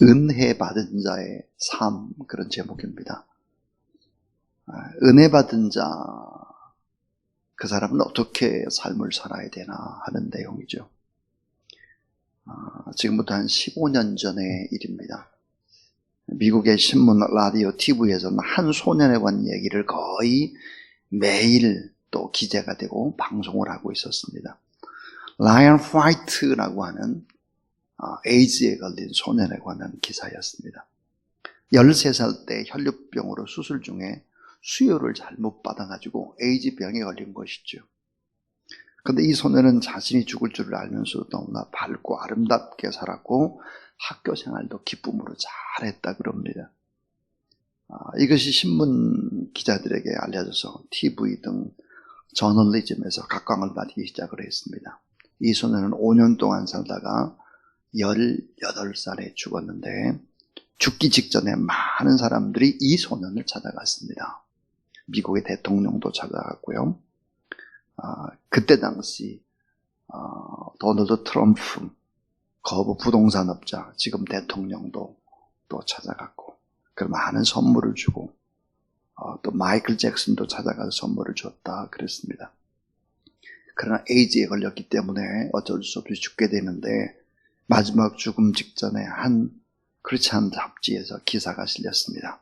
은혜 받은 자의 삶, 그런 제목입니다. 은혜 받은 자, 그 사람은 어떻게 삶을 살아야 되나 하는 내용이죠. 지금부터 한 15년 전의 일입니다. 미국의 신문, 라디오, TV에서는 한 소년에 관한 얘기를 거의 매일 또 기재가 되고 방송을 하고 있었습니다. 라이언 화이트라고 하는 에이즈에 걸린 소년에 관한 기사였습니다. 13살 때 혈류병으로 수술 중에 수혈을 잘못 받아가지고 에이즈 병에 걸린 것이죠. 그런데 이 소년은 자신이 죽을 줄을 알면서도 너무나 밝고 아름답게 살았고 학교 생활도 기쁨으로 잘했다 그럽니다. 이것이 신문 기자들에게 알려져서 TV 등 저널리즘에서 각광을 받기 시작을 했습니다. 이 소년은 5년 동안 살다가 18살에 죽었는데 죽기 직전에 많은 사람들이 이 소년을 찾아갔습니다. 미국의 대통령도 찾아갔고요. 그때 당시 도널드 트럼프, 거부 부동산업자, 지금 대통령도 또 찾아갔고, 그 많은 선물을 주고, 또 마이클 잭슨도 찾아가서 선물을 줬다 그랬습니다. 그러나 에이즈에 걸렸기 때문에 어쩔 수 없이 죽게 되는데, 마지막 죽음 직전에 한 크리스찬 잡지에서 기사가 실렸습니다.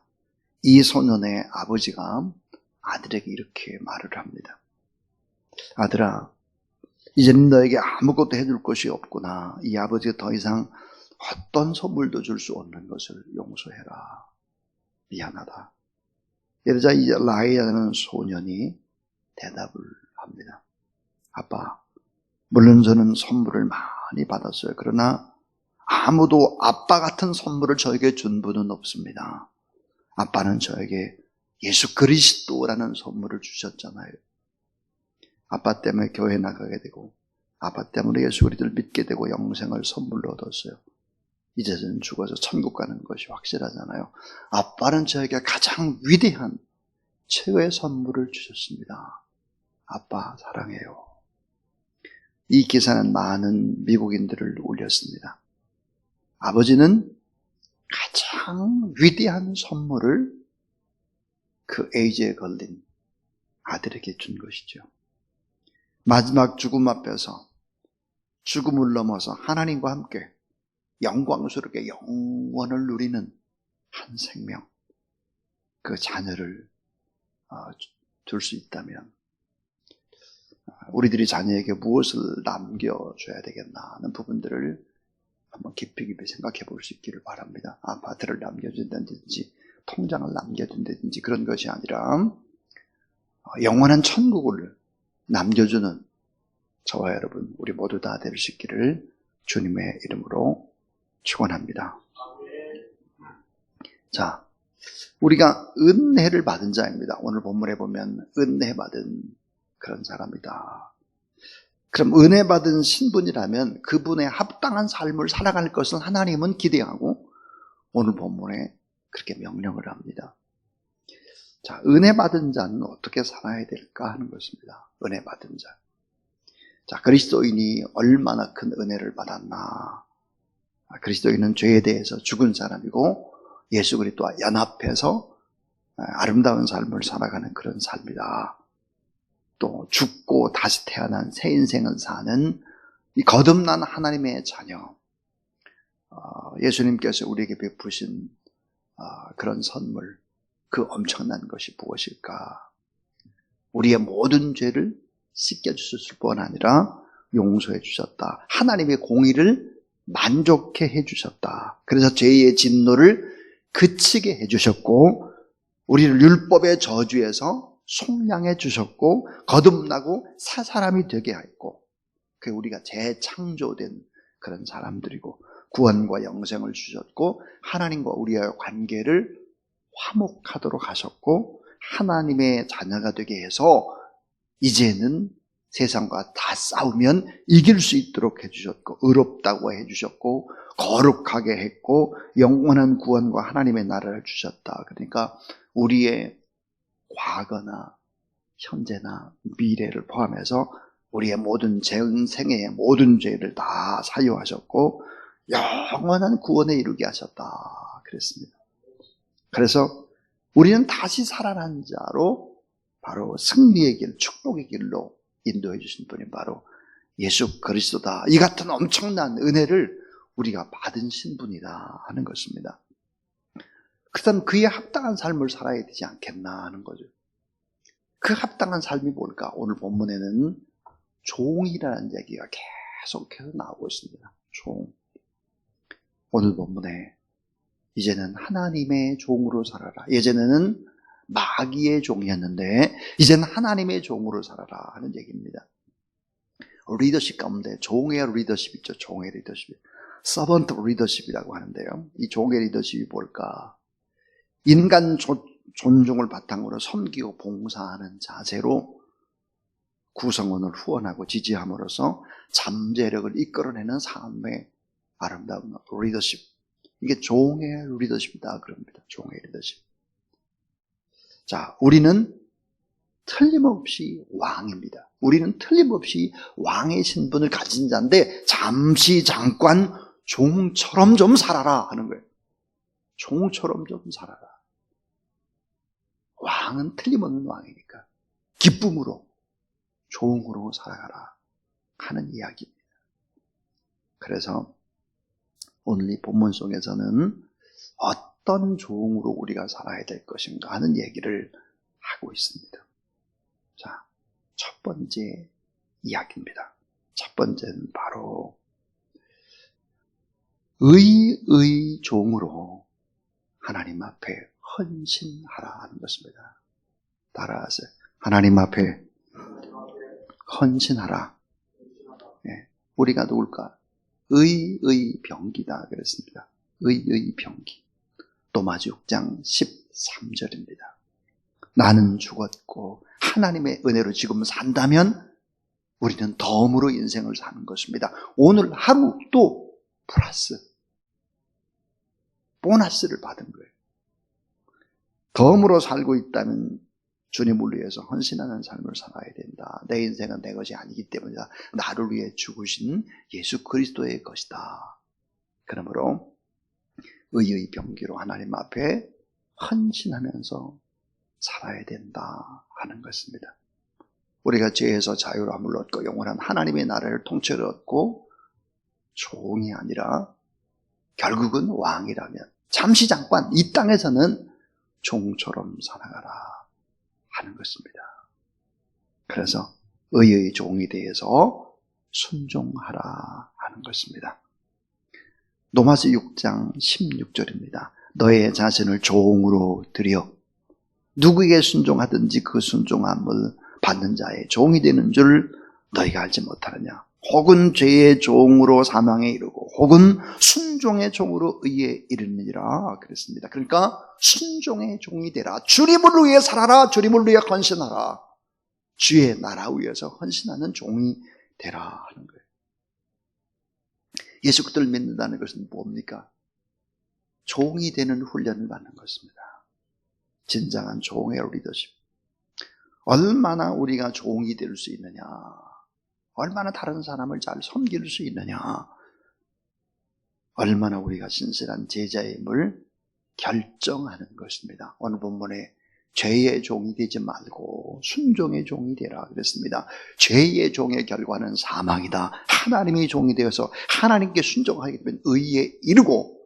이 소년의 아버지가 아들에게 이렇게 말을 합니다. 아들아, 이제는 너에게 아무것도 해줄 것이 없구나. 이 아버지가 더 이상 어떤 선물도 줄 수 없는 것을 용서해라. 미안하다. 이러자 이 라이아라는 소년이 대답을 합니다. 아빠, 물론 저는 선물을 많이 받았어요. 그러나 아무도 아빠 같은 선물을 저에게 준 분은 없습니다. 아빠는 저에게 예수 그리스도라는 선물을 주셨잖아요. 아빠 때문에 교회 나가게 되고 아빠 때문에 예수 그리스도를 믿게 되고 영생을 선물로 얻었어요. 이제는 죽어서 천국 가는 것이 확실하잖아요. 아빠는 저에게 가장 위대한 최고의 선물을 주셨습니다. 아빠 사랑해요. 이 기사는 많은 미국인들을 울렸습니다. 아버지는 가장 위대한 선물을 그 에이즈에 걸린 아들에게 준 것이죠. 마지막 죽음 앞에서 죽음을 넘어서 하나님과 함께 영광스럽게 영원을 누리는 한 생명, 그 자녀를 줄 수 있다면 우리들이 자녀에게 무엇을 남겨줘야 되겠나 하는 부분들을 한번 깊이 생각해 볼 수 있기를 바랍니다. 아파트를 남겨준다든지 통장을 남겨준다든지 그런 것이 아니라 영원한 천국을 남겨주는 저와 여러분 우리 모두 다 될 수 있기를 주님의 이름으로 축원합니다. 자, 우리가 은혜를 받은 자입니다. 오늘 본문에 보면 은혜 받은 그런 사람이다. 그럼 은혜 받은 신분이라면 그분의 합당한 삶을 살아갈 것을 하나님은 기대하고 오늘 본문에 그렇게 명령을 합니다. 자, 은혜 받은 자는 어떻게 살아야 될까 하는 것입니다. 은혜 받은 자. 자, 그리스도인이 얼마나 큰 은혜를 받았나. 그리스도인은 죄에 대해서 죽은 사람이고 예수 그리스도와 연합해서 아름다운 삶을 살아가는 그런 삶이다. 또 죽고 다시 태어난 새 인생을 사는 이 거듭난 하나님의 자녀. 예수님께서 우리에게 베푸신 그런 선물, 그 엄청난 것이 무엇일까? 우리의 모든 죄를 씻겨주셨을 뿐 아니라 용서해 주셨다. 하나님의 공의를 만족해 해주셨다. 그래서 죄의 진노를 그치게 해주셨고 우리를 율법의 저주에서 속량해 주셨고 거듭나고 새 사람이 되게 했고 그 우리가 재창조된 그런 사람들이고 구원과 영생을 주셨고 하나님과 우리의 관계를 화목하도록 하셨고 하나님의 자녀가 되게 해서 이제는 세상과 다 싸우면 이길 수 있도록 해주셨고 의롭다고 해주셨고 거룩하게 했고 영원한 구원과 하나님의 나라를 주셨다. 그러니까 우리의 과거나 현재나 미래를 포함해서 우리의 모든 전생의 모든 죄를 다 사유하셨고 영원한 구원에 이르게 하셨다 그랬습니다. 그래서 우리는 다시 살아난 자로 바로 승리의 길, 축복의 길로 인도해 주신 분이 바로 예수 그리스도다. 이 같은 엄청난 은혜를 우리가 받은 신분이다 하는 것입니다. 그렇다면 그에 합당한 삶을 살아야 되지 않겠나 하는 거죠. 그 합당한 삶이 뭘까? 오늘 본문에는 종이라는 얘기가 계속해서 나오고 있습니다. 종. 오늘 본문에 이제는 하나님의 종으로 살아라. 예전에는 마귀의 종이었는데 이제는 하나님의 종으로 살아라 하는 얘기입니다. 리더십 가운데 종의 리더십 있죠. 종의 리더십. 서번트 리더십이라고 하는데요. 이 종의 리더십이 뭘까? 인간 존중을 바탕으로 섬기고 봉사하는 자세로 구성원을 후원하고 지지함으로써 잠재력을 이끌어내는 삶의 아름다운 리더십. 이게 종의 리더십이다 그럽니다. 종의 리더십. 자, 우리는 틀림없이 왕입니다. 우리는 틀림없이 왕의 신분을 가진 자인데 잠깐 종처럼 좀 살아라 하는 거예요. 종처럼 좀 살아라. 왕은 틀림없는 왕이니까 기쁨으로 종으로 살아가라 하는 이야기입니다. 그래서 오늘 이 본문 속에서는 어떤 종으로 우리가 살아야 될 것인가 하는 얘기를 하고 있습니다. 자, 첫 번째 이야기입니다. 첫 번째는 바로 의의 종으로 하나님 앞에 헌신하라 하는 것입니다. 따라하세요. 하나님 앞에 헌신하라. 네, 우리가 누굴까? 의의 병기다 그랬습니다. 의의 병기. 로마서 6장 13절입니다. 나는 죽었고 하나님의 은혜로 지금 산다면 우리는 덤으로 인생을 사는 것입니다. 오늘 하루 또 플러스 보너스를 받은 거예요. 덤으로 살고 있다면 주님을 위해서 헌신하는 삶을 살아야 된다. 내 인생은 내 것이 아니기 때문이다. 나를 위해 죽으신 예수 그리스도의 것이다. 그러므로 의의 병기로 하나님 앞에 헌신하면서 살아야 된다 하는 것입니다. 우리가 죄에서 자유함을 얻고 영원한 하나님의 나라를 통째로 얻고 종이 아니라 결국은 왕이라면 잠깐 이 땅에서는 종처럼 살아가라 하는 것입니다. 그래서 의의 종이 되어서 순종하라 하는 것입니다. 로마서 6장 16절입니다. 너의 자신을 종으로 드려 누구에게 순종하든지 그 순종함을 받는 자의 종이 되는 줄 너희가 알지 못하느냐. 혹은 죄의 종으로 사망에 이르고 혹은 순종의 종으로 의에 이르느니라 그랬습니다. 그러니까 순종의 종이 되라. 주님을 위해 살아라. 주님을 위해 헌신하라. 주의 나라 위해서 헌신하는 종이 되라 하는 거예요. 예수 그리스도를 믿는다는 것은 뭡니까? 종이 되는 훈련을 받는 것입니다. 진정한 종의 리더십. 얼마나 우리가 종이 될 수 있느냐, 얼마나 다른 사람을 잘 섬길 수 있느냐, 얼마나 우리가 신실한 제자임을 결정하는 것입니다. 오늘 본문에 죄의 종이 되지 말고 순종의 종이 되라 그랬습니다. 죄의 종의 결과는 사망이다. 하나님의 종이 되어서 하나님께 순종하기 때문에 의에 이르고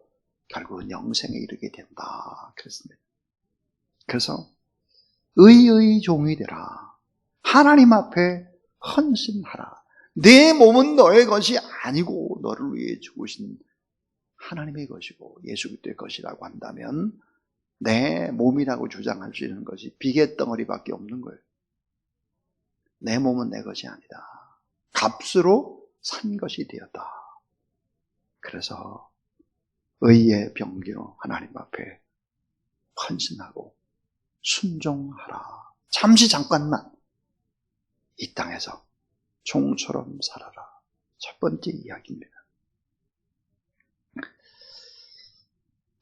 결국은 영생에 이르게 된다 그랬습니다. 그래서 의의 종이 되라. 하나님 앞에 헌신하라. 내 몸은 너의 것이 아니고 너를 위해 죽으신 하나님의 것이고 예수 그리스도의 것이라고 한다면 내 몸이라고 주장할 수 있는 것이 비계덩어리밖에 없는 거예요. 내 몸은 내 것이 아니다. 값으로 산 것이 되었다. 그래서 의의 병기로 하나님 앞에 헌신하고 순종하라. 잠깐만 이 땅에서 종처럼 살아라. 첫 번째 이야기입니다.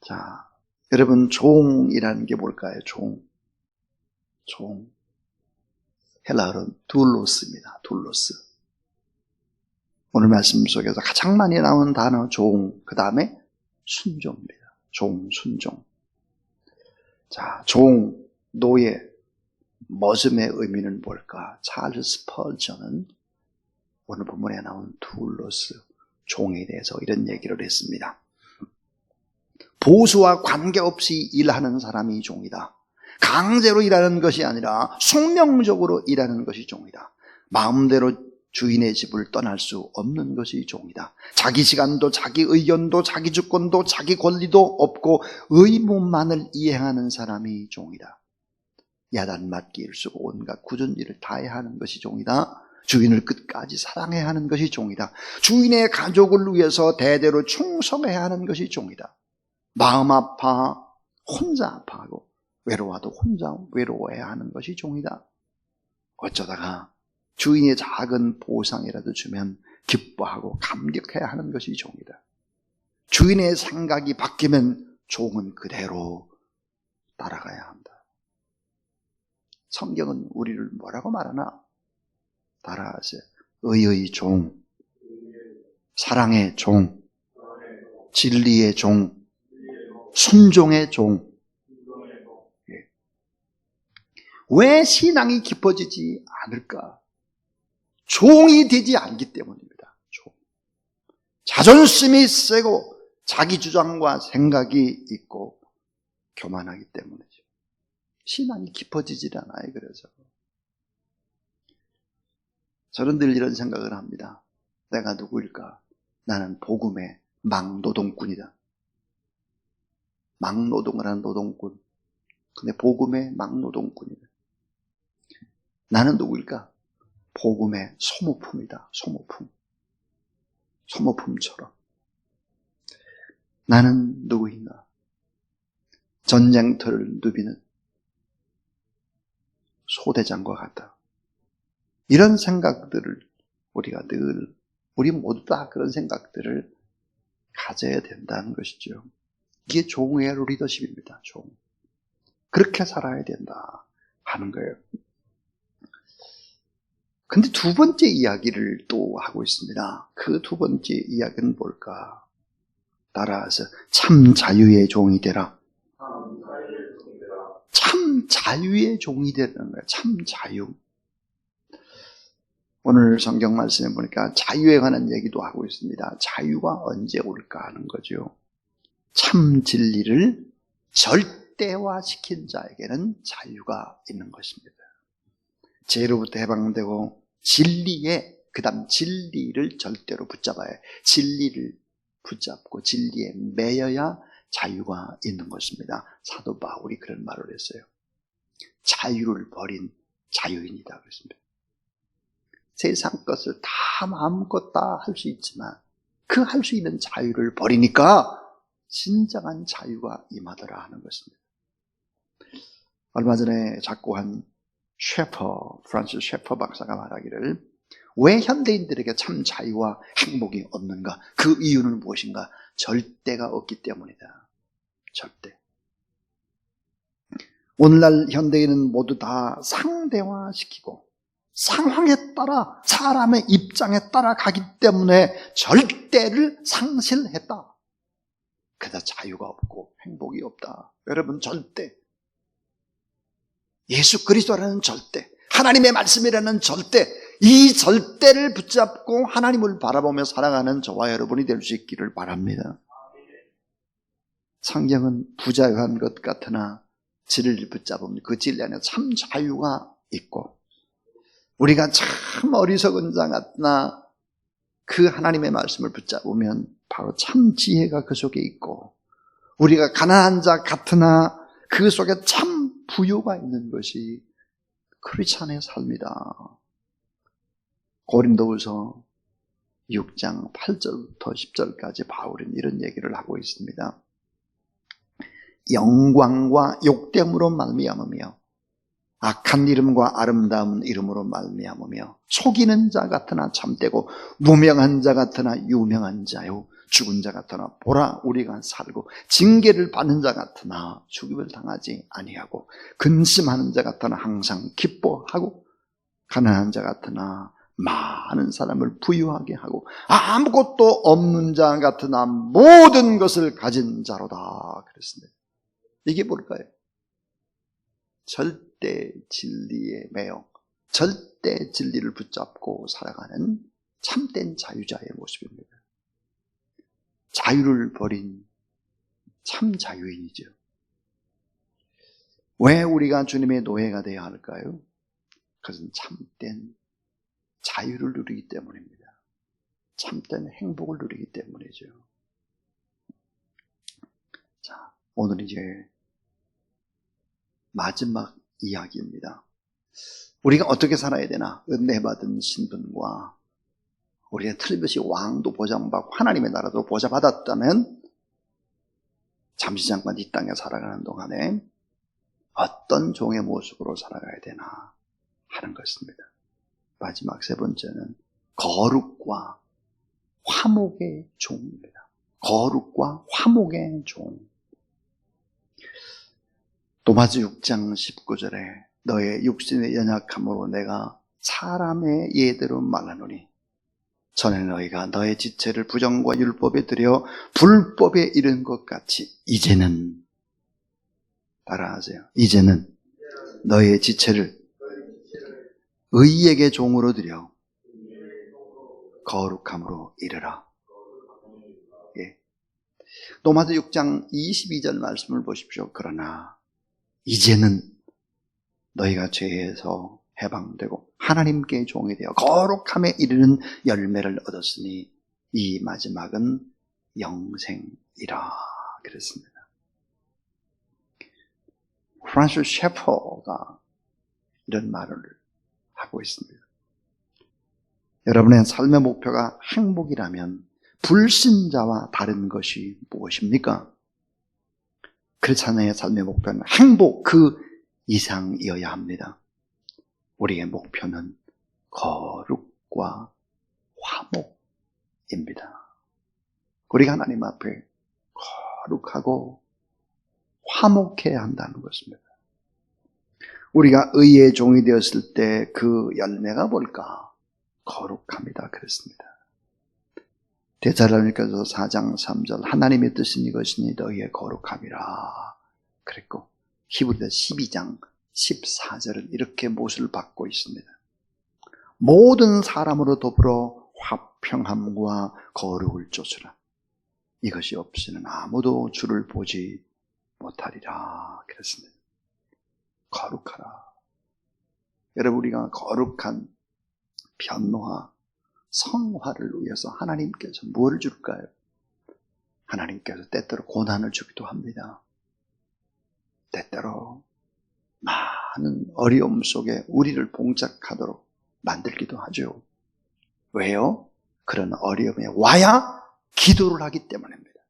자, 여러분 종이라는 게 뭘까요? 종. 헬라어로 둘로스입니다. 둘로스. 오늘 말씀 속에서 가장 많이 나오는 단어 종, 그 다음에 순종입니다. 종, 순종. 자, 종, 노예, 머슴의 의미는 뭘까? 찰스 스펄전은 오늘 본문에 나온 둘러스, 종에 대해서 이런 얘기를 했습니다. 보수와 관계없이 일하는 사람이 종이다. 강제로 일하는 것이 아니라 숙명적으로 일하는 것이 종이다. 마음대로 주인의 집을 떠날 수 없는 것이 종이다. 자기 시간도 자기 의견도 자기 주권도 자기 권리도 없고 의무만을 이행하는 사람이 종이다. 야단 맞기 일수고 온갖 굳은 일을 다해야 하는 것이 종이다. 주인을 끝까지 사랑해야 하는 것이 종이다. 주인의 가족을 위해서 대대로 충성해야 하는 것이 종이다. 마음 아파 혼자 아파하고 외로워도 혼자 외로워해야 하는 것이 종이다. 어쩌다가 주인의 작은 보상이라도 주면 기뻐하고 감격해야 하는 것이 종이다. 주인의 생각이 바뀌면 종은 그대로 따라가야 한다. 성경은 우리를 뭐라고 말하나? 따라하세요. 의의 종, 사랑의 종, 진리의 종, 순종의 종. 왜 신앙이 깊어지지 않을까? 종이 되지 않기 때문입니다. 종. 자존심이 세고 자기 주장과 생각이 있고 교만하기 때문이죠. 신앙이 깊어지질 않아요. 그래서 저는 늘 이런 생각을 합니다. 내가 누구일까? 나는 복음의 막노동꾼이다. 막노동을 하는 노동꾼. 근데 복음의 막노동꾼이다. 나는 누구일까? 복음의 소모품이다. 소모품. 소모품처럼. 나는 누구인가? 전쟁터를 누비는 소대장과 같다. 이런 생각들을 우리가 늘, 우리 모두 다 그런 생각들을 가져야 된다는 것이죠. 이게 종의 리더십입니다. 종. 그렇게 살아야 된다 하는 거예요. 근데 두 번째 이야기를 또 하고 있습니다. 그 두 번째 이야기는 뭘까? 따라서 참 자유의 종이 되라. 참 자유의 종이 되는 거예요. 참 자유. 오늘 성경 말씀에 보니까 자유에 관한 얘기도 하고 있습니다. 자유가 언제 올까 하는 거죠. 참 진리를 절대화시킨 자에게는 자유가 있는 것입니다. 죄로부터 해방되고 진리에, 그 다음 진리를 절대로 붙잡아야 해요. 진리를 붙잡고 진리에 매여야 자유가 있는 것입니다. 사도 바울이 그런 말을 했어요. 자유를 버린 자유인이다 그랬습니다. 세상 것을 다 마음껏 다 할 수 있지만 그 할 수 있는 자유를 버리니까 진정한 자유가 임하더라 하는 것입니다. 얼마 전에 작고한 프란시스 셰퍼 박사가 말하기를, 왜 현대인들에게 참 자유와 행복이 없는가? 그 이유는 무엇인가? 절대가 없기 때문이다. 절대. 오늘날 현대인은 모두 다 상대화시키고 상황에 따라, 사람의 입장에 따라 가기 때문에 절대를 상실했다. 그다 자유가 없고 행복이 없다. 여러분, 절대. 예수 그리스도라는 절대, 하나님의 말씀이라는 절대, 이 절대를 붙잡고 하나님을 바라보며 살아가는 저와 여러분이 될 수 있기를 바랍니다. 성경은 부자유한 것 같으나 진리를 붙잡으면 그 진리 안에 참 자유가 있고, 우리가 참 어리석은 자 같으나 그 하나님의 말씀을 붙잡으면 바로 참 지혜가 그 속에 있고, 우리가 가난한 자 같으나 그 속에 참 부요가 있는 것이 크리스찬의 삶이다. 고린도후서 6장 8절부터 10절까지 바울은 이런 얘기를 하고 있습니다. 영광과 욕됨으로 말미암으며 악한 이름과 아름다운 이름으로 말미암으며 속이는 자 같으나 참되고 무명한 자 같으나 유명한 자요, 죽은 자 같으나 보라 우리가 살고, 징계를 받는 자 같으나 죽임을 당하지 아니하고, 근심하는 자 같으나 항상 기뻐하고, 가난한 자 같으나 많은 사람을 부유하게 하고 아무것도 없는 자 같으나 모든 것을 가진 자로다 그랬습니다. 이게 뭘까요? 절대 진리의 매형, 절대 진리를 붙잡고 살아가는 참된 자유자의 모습입니다. 자유를 버린 참 자유인이죠. 왜 우리가 주님의 노예가 되어야 할까요? 그것은 참된 자유를 누리기 때문입니다. 참된 행복을 누리기 때문이죠. 자, 오늘 이제 마지막 이야기입니다. 우리가 어떻게 살아야 되나? 은혜받은 신분과 우리가 틀림없이 왕도 보장받고 하나님의 나라도 보장받았다면 잠시 잠깐 이 땅에 살아가는 동안에 어떤 종의 모습으로 살아가야 되나 하는 것입니다. 마지막 세 번째는 거룩과 화목의 종입니다. 거룩과 화목의 종. 로마서 6장 19절에 너의 육신의 연약함으로 내가 사람의 예대로 말하노니 전에 너희가 너의 지체를 부정과 율법에 들여 불법에 이른 것 같이 이제는 따라하세요. 이제는 너의 지체를 의에게 종으로 들여 거룩함으로 이르라. 예. 로마서 6장 22절 말씀을 보십시오. 그러나 이제는 너희가 죄에서 해방되고 하나님께 종이 되어 거룩함에 이르는 열매를 얻었으니 이 마지막은 영생이라 그랬습니다. 프란시스 셰퍼가 이런 말을 하고 있습니다. 여러분의 삶의 목표가 행복이라면 불신자와 다른 것이 무엇입니까? 크리스찬의 삶의 목표는 행복 그 이상이어야 합니다. 우리의 목표는 거룩과 화목입니다. 우리가 하나님 앞에 거룩하고 화목해야 한다는 것입니다. 우리가 의의 종이 되었을 때 그 열매가 뭘까? 거룩합니다. 그랬습니다. 데살로니가서 4장 3절 하나님의 뜻은 이것이니 너희의 거룩함이라 그랬고 히브리서 12장 14절은 이렇게 못을 받고 있습니다. 모든 사람으로 더불어 화평함과 거룩을 쫓으라. 이것이 없이는 아무도 주를 보지 못하리라 그랬습니다. 거룩하라. 여러분 우리가 거룩한 변화와 성화를 위해서 하나님께서 무엇을 줄까요? 하나님께서 때때로 고난을 주기도 합니다. 때때로 많은 어려움 속에 우리를 봉착하도록 만들기도 하죠. 왜요? 그런 어려움에 와야 기도를 하기 때문입니다.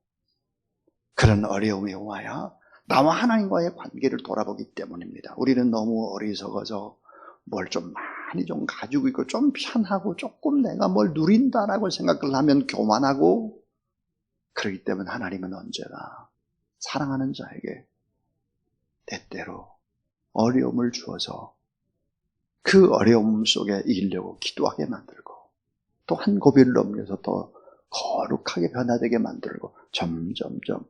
그런 어려움에 와야 나와 하나님과의 관계를 돌아보기 때문입니다. 우리는 너무 어리석어서 뭘 좀 많이 좀 가지고 있고 좀 편하고 조금 내가 뭘 누린다라고 생각을 하면 교만하고 그렇기 때문에 하나님은 언제나 사랑하는 자에게 때때로 어려움을 주어서 그 어려움 속에 이기려고 기도하게 만들고 또 한 고비를 넘겨서 더 거룩하게 변화되게 만들고 점점점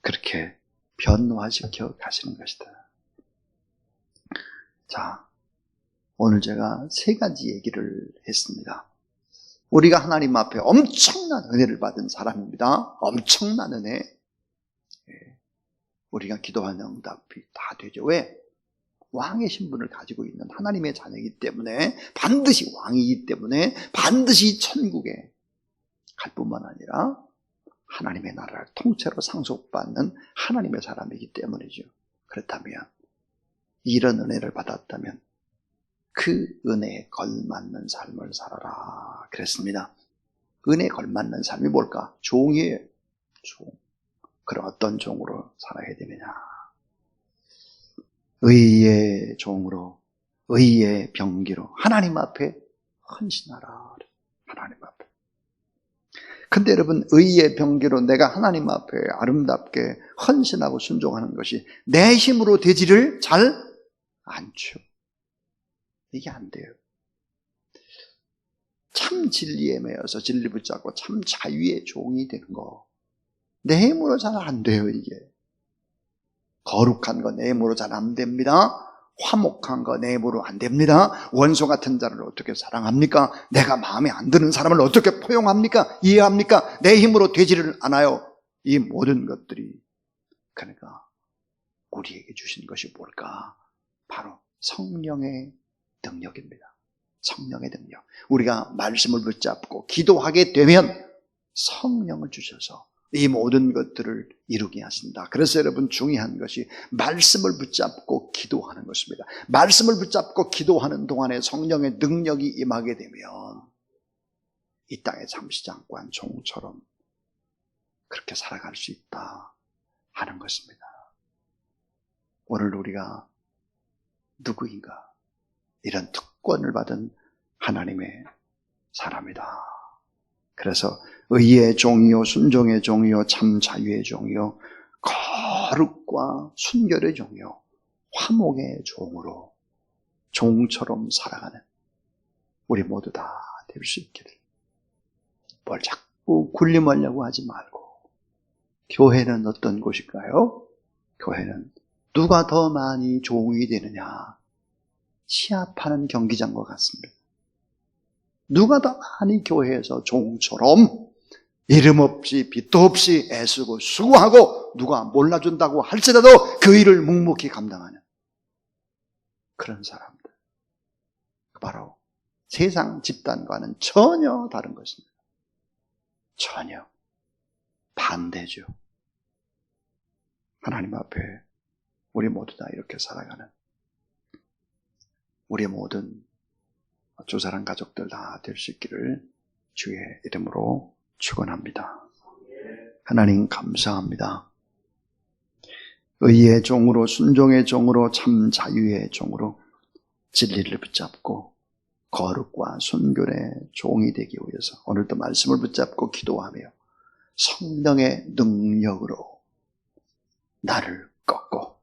그렇게 변화시켜 가시는 것이다. 자, 오늘 제가 세 가지 얘기를 했습니다. 우리가 하나님 앞에 엄청난 은혜를 받은 사람입니다. 엄청난 은혜. 우리가 기도하는 응답이 다 되죠. 왜? 왕의 신분을 가지고 있는 하나님의 자녀이기 때문에 반드시 왕이기 때문에 반드시 천국에 갈 뿐만 아니라 하나님의 나라를 통째로 상속받는 하나님의 사람이기 때문이죠. 그렇다면 이런 은혜를 받았다면 그 은혜에 걸맞는 삶을 살아라 그랬습니다. 은혜에 걸맞는 삶이 뭘까? 종이에요. 종. 그럼 어떤 종으로 살아야 되느냐? 의의 종으로, 의의 병기로 하나님 앞에 헌신하라. 하나님 앞에. 근데 여러분, 의의 병기로 내가 하나님 앞에 아름답게 헌신하고 순종하는 것이 내 힘으로 되지를 잘 않죠. 이게 안 돼요. 참 진리에 매여서 진리 붙잡고 참 자유의 종이 되는 거. 내 힘으로 잘 안 돼요, 이게. 거룩한 거 내 힘으로 잘 안 됩니다. 화목한 거 내 힘으로 안 됩니다. 원수 같은 자를 어떻게 사랑합니까? 내가 마음에 안 드는 사람을 어떻게 포용합니까? 이해합니까? 내 힘으로 되지를 않아요. 이 모든 것들이. 그러니까 우리에게 주신 것이 뭘까? 바로 성령의 능력입니다. 성령의 능력. 우리가 말씀을 붙잡고 기도하게 되면 성령을 주셔서 이 모든 것들을 이루게 하신다. 그래서 여러분 중요한 것이 말씀을 붙잡고 기도하는 것입니다. 말씀을 붙잡고 기도하는 동안에 성령의 능력이 임하게 되면 이 땅에 잠시지 않고 한 종처럼 그렇게 살아갈 수 있다 하는 것입니다. 오늘 우리가 누구인가? 이런 특권을 받은 하나님의 사람이다. 그래서 의의 종이요 순종의 종이요 참 자유의 종이요 거룩과 순결의 종이요 화목의 종으로 종처럼 살아가는 우리 모두 다 될 수 있기를. 뭘 자꾸 군림하려고 하지 말고. 교회는 어떤 곳일까요? 교회는 누가 더 많이 종이 되느냐, 시합하는 경기장과 같습니다. 누가 더 많이 교회에서 종처럼 이름 없이 빚도 없이 애쓰고 수고하고 누가 몰라준다고 할지라도 그 일을 묵묵히 감당하는 그런 사람들. 바로 세상 집단과는 전혀 다른 것입니다. 전혀 반대죠. 하나님 앞에 우리 모두 다 이렇게 살아가는 우리 모든 주사랑 가족들 다 될 수 있기를 주의 이름으로 축원합니다. 하나님 감사합니다. 의의 종으로 순종의 종으로 참 자유의 종으로 진리를 붙잡고 거룩과 순결의 종이 되기 위해서 오늘도 말씀을 붙잡고 기도하며 성령의 능력으로 나를 꺾고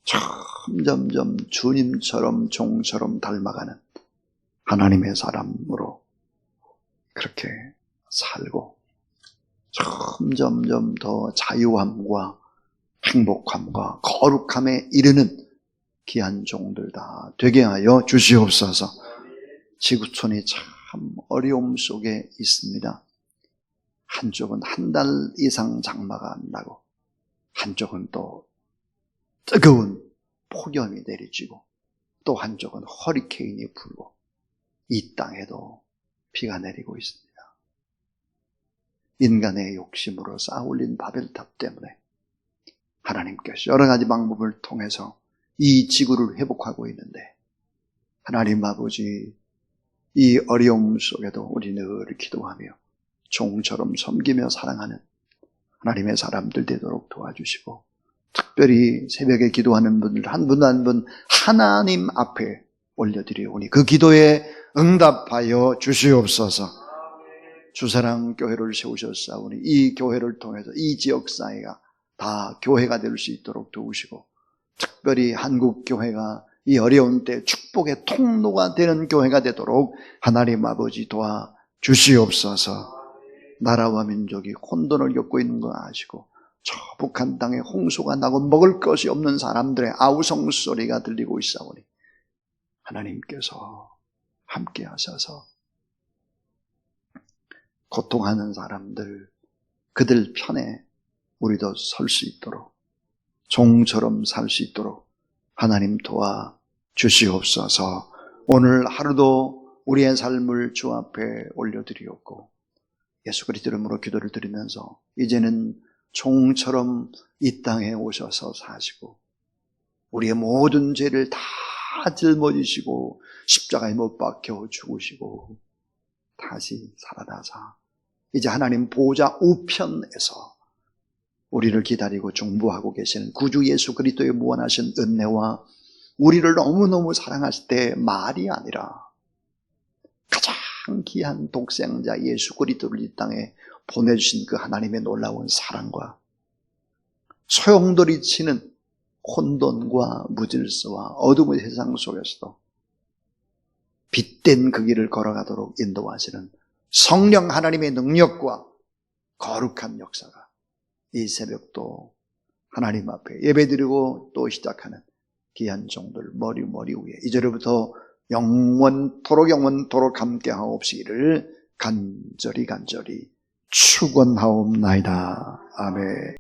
점점점 주님처럼 종처럼 닮아가는 하나님의 사람으로 그렇게 살고 점점점 더 자유함과 행복함과 거룩함에 이르는 귀한 종들 다 되게 하여 주시옵소서. 지구촌이 참 어려움 속에 있습니다. 한쪽은 한 달 이상 장마가 안 나고 한쪽은 또 뜨거운 폭염이 내리쬐고 또 한쪽은 허리케인이 불고 이 땅에도 비가 내리고 있습니다. 인간의 욕심으로 쌓아올린 바벨탑 때문에 하나님께서 여러 가지 방법을 통해서 이 지구를 회복하고 있는데 하나님 아버지 이 어려움 속에도 우리 늘 기도하며 종처럼 섬기며 사랑하는 하나님의 사람들 되도록 도와주시고 특별히 새벽에 기도하는 분들 한 분 한 분 하나님 앞에 올려드리오니 그 기도에 응답하여 주시옵소서. 주사랑 교회를 세우셨사오니 이 교회를 통해서 이 지역사회가 다 교회가 될 수 있도록 도우시고 특별히 한국교회가 이 어려운 때 축복의 통로가 되는 교회가 되도록 하나님 아버지 도와 주시옵소서. 나라와 민족이 혼돈을 겪고 있는 거 아시고 저 북한 땅에 홍수가 나고 먹을 것이 없는 사람들의 아우성 소리가 들리고 있사오니 하나님께서 함께 하셔서 고통하는 사람들 그들 편에 우리도 설 수 있도록 종처럼 살 수 있도록 하나님 도와 주시옵소서. 오늘 하루도 우리의 삶을 주 앞에 올려드리었고 예수 그리스도 이름으로 기도를 드리면서 이제는 종처럼 이 땅에 오셔서 사시고 우리의 모든 죄를 다 짊어지시고 십자가에 못 박혀 죽으시고 다시 살아나사 이제 하나님 보좌 우편에서 우리를 기다리고 중보하고 계시는 구주 예수 그리스도의 무한하신 은혜와 우리를 너무너무 사랑하실 때 말이 아니라 가장 귀한 독생자 예수 그리스도를 이 땅에 보내주신 그 하나님의 놀라운 사랑과 소용돌이치는 혼돈과 무질서와 어둠의 세상 속에서도 빛된 그 길을 걸어가도록 인도하시는 성령 하나님의 능력과 거룩한 역사가 이 새벽도 하나님 앞에 예배드리고 또 시작하는 귀한 종들 머리 위에 이제로부터 영원토록 함께하옵시기를 간절히 축원하옵나이다. 아멘.